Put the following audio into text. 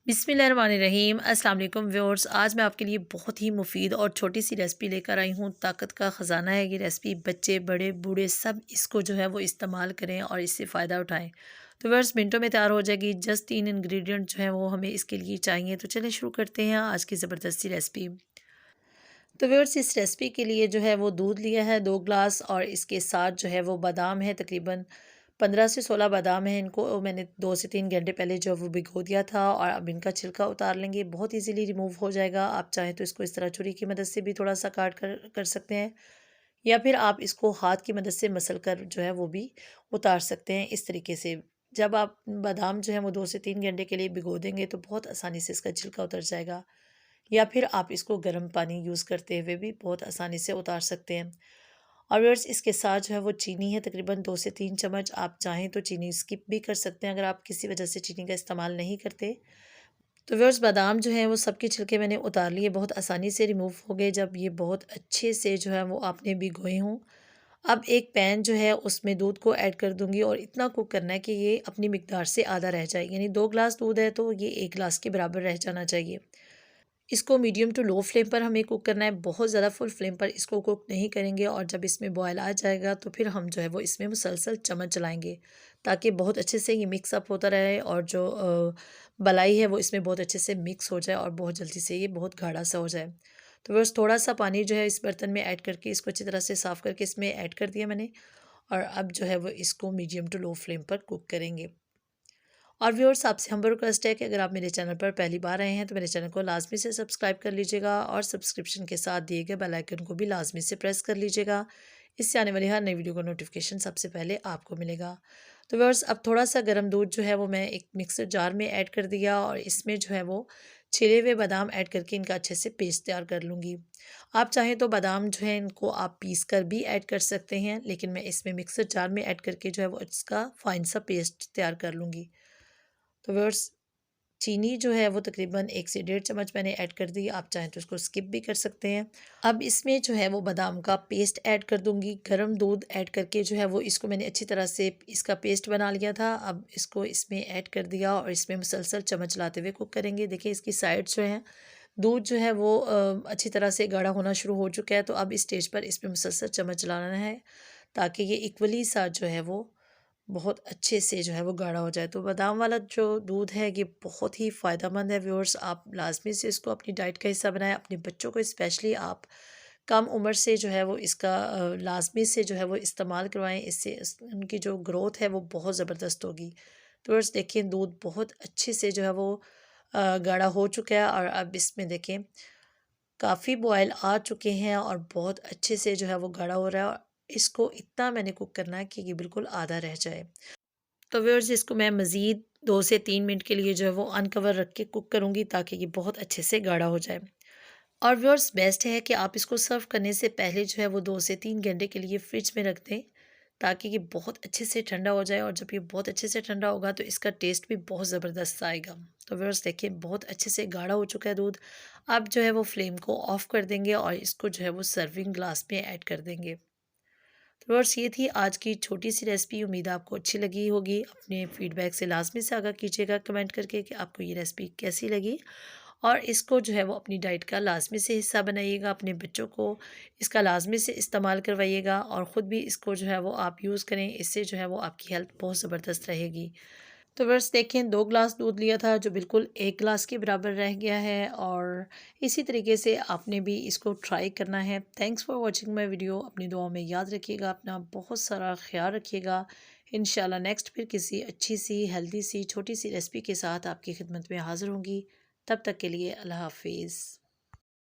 बिस्मिल्लाहिर्रहमानिर्रहीम। अस्सलाम वालेकुम व्यूअर्स, आज मैं आपके लिए बहुत ही मुफीद और छोटी सी रेसिपी लेकर आई हूँ। ताकत का ख़जाना है ये रेसिपी। बच्चे बड़े बूढ़े सब इसको जो है वो इस्तेमाल करें और इससे फ़ायदा उठाएं। तो व्यूअर्स मिनटों में तैयार हो जाएगी। जस्ट 3 इंग्रेडिएंट जो है वो हमें इसके लिए चाहिए। तो चलें शुरू करते हैं आज की ज़बरदस्ती रेसिपी। तो व्यूअर्स इस रेसिपी के लिए जो है वो दूध लिया है 2 ग्लास, और इसके साथ जो है वो बादाम है, तकरीबन 15 से 16 बादाम हैं। इनको मैंने 2 से 3 घंटे पहले जो वो भिगो दिया था, और अब इनका छिलका उतार लेंगे। बहुत इजीली रिमूव हो जाएगा। आप चाहें तो इसको इस तरह छुरी की मदद से भी थोड़ा सा काट कर सकते हैं, या फिर आप इसको हाथ की मदद से मसल कर जो है वो भी उतार सकते हैं इस तरीके से। जब आप बादाम जो है वो 2 से 3 घंटे के लिए भिगो देंगे तो बहुत आसानी से इसका छिलका उतर जाएगा, या फिर आप इसको गर्म पानी यूज़ करते हुए भी बहुत आसानी से उतार सकते हैं। और व्यूअर्स इसके साथ जो है वो चीनी है, तकरीबन 2 से 3 चम्मच। आप चाहें तो चीनी स्किप भी कर सकते हैं अगर आप किसी वजह से चीनी का इस्तेमाल नहीं करते। तो व्यूअर्स बादाम जो है वो सबके छिलके मैंने उतार लिए, बहुत आसानी से रिमूव हो गए जब ये बहुत अच्छे से जो है वो आपने भिगोए हों। अब एक पैन जो है उसमें दूध को ऐड कर दूंगी, और इतना कुक करना है कि ये अपनी मिकदार से आधा रह जाए। यानी 2 ग्लास दूध है तो ये 1 ग्लास के बराबर रह जाना चाहिए। इसको मीडियम टू लो फ्लेम पर हमें कुक करना है। बहुत ज़्यादा फुल फ्लेम पर इसको कुक नहीं करेंगे, और जब इसमें बॉयल आ जाएगा तो फिर हम जो है वो इसमें मुसलसल चम्मच चलाएंगे, ताकि बहुत अच्छे से ये मिक्स अप होता रहे, और जो मलाई है वो इसमें बहुत अच्छे से मिक्स हो जाए, और बहुत जल्दी से ये बहुत गाढ़ा सा हो जाए। तो बस थोड़ा सा पानी जो है इस बर्तन में ऐड करके इसको अच्छी तरह से साफ़ करके इसमें ऐड कर दिया मैंने, और अब जो है वो इसको मीडियम टू लो फ्लेम पर कुक करेंगे। और व्यूअर्स आपसे हम्बल रिक्वेस्ट है कि अगर आप मेरे चैनल पर पहली बार आए हैं तो मेरे चैनल को लाजमी से सब्सक्राइब कर लीजिएगा, और सब्सक्रिप्शन के साथ दिए गए बेल आइकन को भी लाजमी से प्रेस कर लीजिएगा। इससे आने वाली हर नई वीडियो का नोटिफिकेशन सबसे पहले आपको मिलेगा। तो व्यूअर्स अब थोड़ा सा गर्म दूध जो है वो मैं एक मिक्सर जार में ऐड कर दिया, और इसमें जो है वो छिले हुए बादाम ऐड करके इनका अच्छे से पेस्ट तैयार कर लूँगी। आप चाहें तो बादाम जो है इनको आप पीस कर भी ऐड कर सकते हैं, लेकिन मैं इसमें मिक्सर जार में ऐड करके जो है वो इसका फाइन सा पेस्ट तैयार कर लूँगी। तो व्यूअर्स चीनी जो है वो तकरीबन 1 से 1.5 चम्मच मैंने ऐड कर दी। आप चाहें तो इसको स्किप भी कर सकते हैं। अब इसमें जो है वो बादाम का पेस्ट ऐड कर दूंगी। गर्म दूध ऐड करके जो है वो इसको मैंने अच्छी तरह से इसका पेस्ट बना लिया था। अब इसको इसमें ऐड कर दिया, और इसमें मुसलसल चम्मच चलाते हुए कुक करेंगे। देखिए इसकी साइड जो है दूध जो है वो अच्छी तरह से गाढ़ा होना शुरू हो चुका है। तो अब इस स्टेज पर इसमें मुसलसल चम्मच चलाना है, ताकि ये इक्वली सा जो है वो बहुत अच्छे से जो है वो गाढ़ा हो जाए। तो बादाम वाला जो दूध है ये बहुत ही फ़ायदेमंद है व्यूअर्स। आप लाज़मी से इसको अपनी डाइट का हिस्सा बनाएं। अपने बच्चों को स्पेशली आप कम उम्र से जो है वो इसका लाज़मी से जो है वो इस्तेमाल करवाएं। इससे उनकी जो ग्रोथ है वो बहुत ज़बरदस्त होगी। तो व्यूअर्स देखिए दूध बहुत अच्छे से जो है वो गाढ़ा हो चुका है, और अब इसमें देखें काफ़ी बॉयल आ चुके हैं, और बहुत अच्छे से जो है वो गाढ़ा हो रहा है, और इसको इतना मैंने कुक करना है कि ये बिल्कुल आधा रह जाए। तो व्यूअर्स इसको मैं मज़ीद 2 से 3 मिनट के लिए जो है वो अनकवर रख के कुक करूँगी, ताकि ये बहुत अच्छे से गाढ़ा हो जाए। और व्यूअर्स बेस्ट है कि आप इसको सर्व करने से पहले जो है वो 2 से 3 घंटे के लिए फ्रिज में रख दें, ताकि ये बहुत अच्छे से ठंडा हो जाए, और जब ये बहुत अच्छे से ठंडा होगा तो इसका टेस्ट भी बहुत ज़बरदस्त आएगा। तो व्यूअर्स देखिए बहुत अच्छे से गाढ़ा हो चुका है दूध। अब जो है वो फ्लेम को ऑफ़ कर देंगे, और इसको जो है वो सर्विंग ग्लास में ऐड कर देंगे। तो व्यूअर्स ये थी आज की छोटी सी रेसिपी। उम्मीद है आपको अच्छी लगी होगी। अपने फीडबैक से लाजमी से आगाह कीजिएगा कमेंट करके कि आपको ये रेसिपी कैसी लगी, और इसको जो है वो अपनी डाइट का लाजमी से हिस्सा बनाइएगा। अपने बच्चों को इसका लाजमी से इस्तेमाल करवाइएगा, और ख़ुद भी इसको जो है वो आप यूज़ करें। इससे जो है वो आपकी हेल्थ बहुत ज़बरदस्त रहेगी। तो बस देखें 2 ग्लास दूध लिया था जो बिल्कुल 1 ग्लास के बराबर रह गया है, और इसी तरीके से आपने भी इसको ट्राई करना है। Thanks for watching my video. अपनी दुआओं में याद रखिएगा, अपना बहुत सारा ख्याल रखिएगा। इंशाल्लाह नेक्स्ट फिर किसी अच्छी सी हेल्दी सी छोटी सी रेसिपी के साथ आपकी खिदमत में हाज़िर होंगी। तब तक के लिए अल्लाह हाफ़िज़।